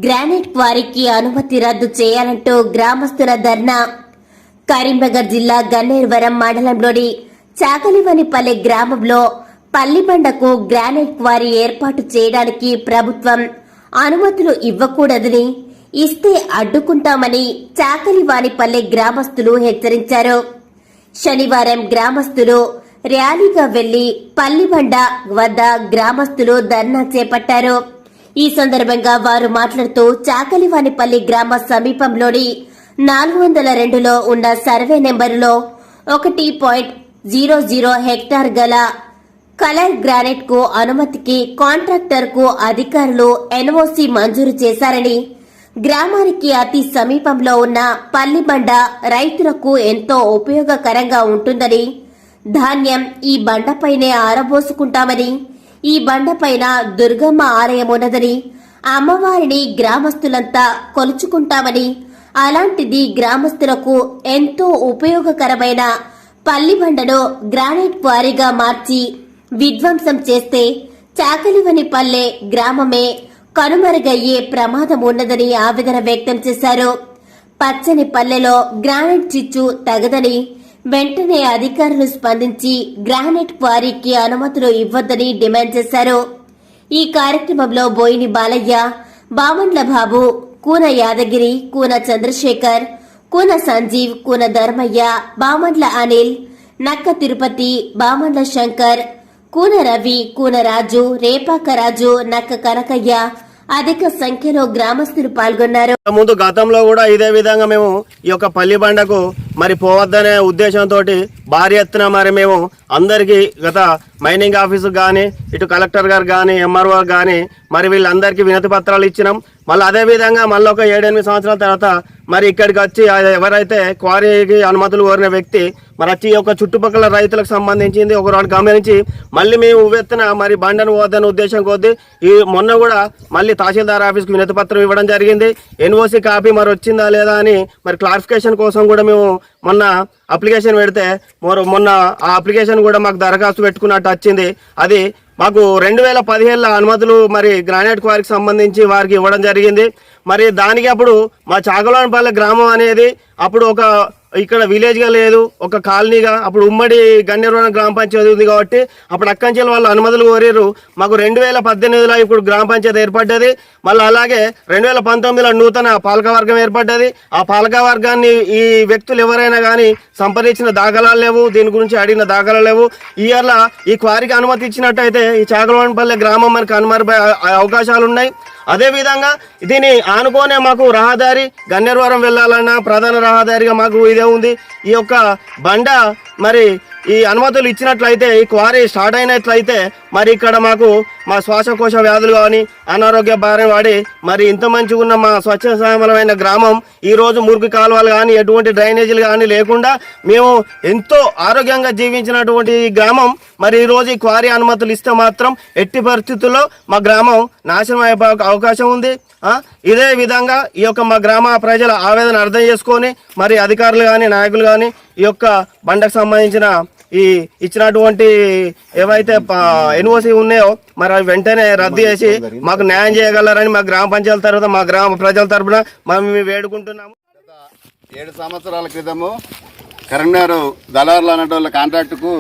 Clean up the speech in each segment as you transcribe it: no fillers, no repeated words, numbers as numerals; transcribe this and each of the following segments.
Granite క్వారీకి అనుమతి రద్దు చేయాలంటూ గ్రామస్తుల ధర్నా. కరీంనగర్ జిల్లా గన్నేరువరం మండలంలోని చాకలివనిపల్లె గ్రామంలో పల్లిబండకు గ్రానైట్ క్వారీ ఏర్పాటు చేయడానికి ప్రభుత్వం అనుమతులు ఇవ్వకూడదని, ఇస్తే అడ్డుకుంటామని చాకలివానిపల్లె గ్రామస్తులు హెచ్చరించారు. శనివారం గ్రామస్తులు ర్యాలీగా వెళ్లి పల్లిబండ వద్ద గ్రామస్తులు ధర్నా చేపట్టారు. ఈ సందర్భంగా వారు మాట్లాడుతూ చాకలివానిపల్లి గ్రామ సమీపంలోని 402లో ఉన్న సర్వే నెంబరులో 1.00 హెక్టార్ గల కలర్ గ్రానైట్ కు అనుమతికి కాంట్రాక్టర్ కు అధికారులు ఎన్ఓసి మంజూరు చేశారని, గ్రామానికి అతి సమీపంలో ఉన్న పల్లిబండ రైతులకు ఎంతో ఉపయోగకరంగా ఉంటుందని, ధాన్యం ఈ బండపైనే ఆరబోసుకుంటామని, ఈ బండపైన దుర్గమ్మ ఆలయం ఉన్నదని, అమ్మవారిని గ్రామస్తులంతా కొలుచుకుంటామని, అలాంటిది గ్రామస్తులకు ఎంతో ఉపయోగకరమైన పల్లిబండను గ్రానైట్ క్వారీగా మార్చి విధ్వంసం చేస్తే చాకలివనిపల్లె గ్రామమే కనుమరుగయ్యే ప్రమాదం ఉన్నదని ఆవేదన వ్యక్తం చేశారు. పచ్చని పల్లెలో గ్రానైట్ చిచ్చు తగదని, వెంటనే అధికారులు స్పందించి గ్రానైట్ క్వారీకి అనుమతులు ఇవ్వొద్దని డిమాండ్ చేశారు. ఈ కార్యక్రమంలో బోయిని బాలయ్య, బామండ్ల బాబు, కూన యాదగిరి, కూన చంద్రశేఖర్, కూన సంజీవ్, కూన ధర్మయ్య, బామండ్ల అనిల్, నక్క తిరుపతి, బామండ్ల శంకర్, కూన రవి, కూన రాజు, రేపాక రాజు, నక్క కనకయ్య అధిక సంఖ్యలో గ్రామస్తులు పాల్గొన్నారు. ముందు గతంలో కూడా ఇదే విధంగా మేము ఈ యొక్క పల్లిబండకు మరి పోవద్దనే ఉద్దేశంతో భారీ ఎత్తున మరి మేము అందరికీ గత మైనింగ్ ఆఫీసు కానీ, ఇటు కలెక్టర్ గారు కానీ, ఎంఆర్ఓ కానీ మరి వీళ్ళందరికీ వినతి పత్రాలు ఇచ్చినాం. మళ్ళీ అదే విధంగా మళ్ళీ ఒక 7-8 సంవత్సరాల తర్వాత మరి ఇక్కడికి వచ్చి ఎవరైతే క్వారీకి అనుమతులు కోరిన వ్యక్తి మరి వచ్చి ఒక చుట్టుపక్కల రైతులకు సంబంధించింది ఒక రోజు గమనించి మళ్ళీ మేము ఉవ్వెత్తున మరి బండను పోద్దనే ఉద్దేశం కొద్దీ ఈ మొన్న కూడా మళ్ళీ తహసీల్దార్ ఆఫీస్కి వినతి పత్రం ఇవ్వడం జరిగింది. ఎన్ఓసి కాపీ మరి వచ్చిందా లేదా అని మరి క్లారిఫికేషన్ కోసం కూడా మేము మొన్న అప్లికేషన్ పెడితే మొన్న ఆ అప్లికేషన్ కూడా మాకు దరఖాస్తు పెట్టుకున్నట్టు వచ్చింది. అది మాకు 2017 అనుమతులు మరి గ్రానైట్ క్వారీకి సంబంధించి వారికి ఇవ్వడం జరిగింది. మరి దానికి అప్పుడు మా చాకలివానిపల్లె గ్రామం అనేది అప్పుడు ఒక ఇక్కడ విలేజ్గా లేదు, ఒక కాలనీగా అప్పుడు ఉమ్మడి గన్నేరువరం గ్రామ పంచాయతీ ఉంది కాబట్టి అప్పుడు అక్కంచెల వాళ్ళు అనుమతులు కోరారు. మాకు 2018లో ఇప్పుడు గ్రామ పంచాయతీ ఏర్పడ్డది. మళ్ళీ అలాగే 2019లో నూతన పాలకవర్గం ఏర్పడ్డది. ఆ పాలకవర్గాన్ని ఈ వ్యక్తులు ఎవరైనా కానీ సంప్రదించిన దాఖలాలు లేవు, దీని గురించి అడిగిన దాఖలాలు లేవు. ఈ ఇయర్లో ఈ క్వారీకి అనుమతి ఇచ్చినట్టయితే ఈ చాకలివానిపల్లె గ్రామం మనకు కనుమరుగయ్యే అవకాశాలు ఉన్నాయి. అదేవిధంగా దీని ఆనుకోనే మాకు రహదారి గన్నేరువరం వెళ్ళాలన్నా ప్రధాన రహదారిగా మాకు ఇదే ఉంది. ఈ యొక్క బండ మరి ఈ అనుమతులు ఇచ్చినట్లయితే ఈ క్వారీ స్టార్ట్ అయినట్లయితే మరి ఇక్కడ మాకు మా శ్వాసకోశ వ్యాధులు కానీ అనారోగ్య భారం వాడి మరి ఇంత మంచిగా ఉన్న మా స్వచ్ఛమైన గ్రామం ఈరోజు మురికి కాలువలు కానీ ఎటువంటి డ్రైనేజీలు కానీ లేకుండా మేము ఎంతో ఆరోగ్యంగా జీవించినటువంటి ఈ గ్రామం మరి ఈరోజు ఈ క్వారీ అనుమతులు ఇస్తే మాత్రం ఎట్టి పరిస్థితుల్లో మా గ్రామం నాశనం అయ్యే అవకాశం ఉంది. ఇదే విధంగా ఈ యొక్క మా గ్రామ ప్రజల ఆవేదన అర్థం చేసుకొని మరి అధికారులు కానీ నాయకులు కానీ ఈ యొక్క బండకు సంబంధించిన ఈ ఇచ్చినటువంటి ఏవైతే ఎన్ఓసి ఉన్నాయో మరి అవి వెంటనే రద్దు చేసి మాకు న్యాయం చేయగలరని మా గ్రామ పంచాయతీ తరఫున మా గ్రామ ప్రజల తరఫున మేము వేడుకుంటున్నాము. 7 సంవత్సరాల క్రితము కరీంనగర్ దళారులు అన్నట్టు కాంట్రాక్టుకు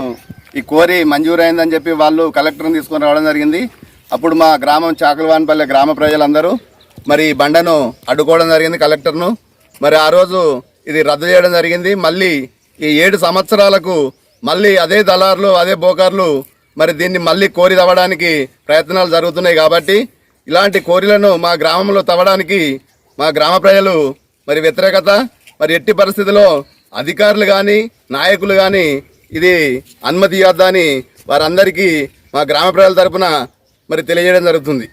ఈ కోరి మంజూరైందని చెప్పి వాళ్ళు కలెక్టర్ని తీసుకొని రావడం జరిగింది. అప్పుడు మా గ్రామం చాకలివానిపల్లె గ్రామ ప్రజలందరూ మరి బండను అడ్డుకోవడం జరిగింది కలెక్టర్ను. మరి ఆ రోజు ఇది రద్దు చేయడం జరిగింది. మళ్ళీ ఈ 7 సంవత్సరాలకు మళ్ళీ అదే దళారులు అదే బోకర్లు మరి దీన్ని మళ్ళీ కోరి తవ్వడానికి ప్రయత్నాలు జరుగుతున్నాయి. కాబట్టి ఇలాంటి కోరిలను మా గ్రామంలో తవ్వడానికి మా గ్రామ ప్రజలు మరి వ్యతిరేకత, మరి ఎట్టి పరిస్థితుల్లో అధికారులు కానీ నాయకులు కానీ ఇది అనుమతి ఇవ్వద్దని వారందరికీ మా గ్రామ ప్రజల తరపున మరి తెలియజేయడం జరుగుతుంది.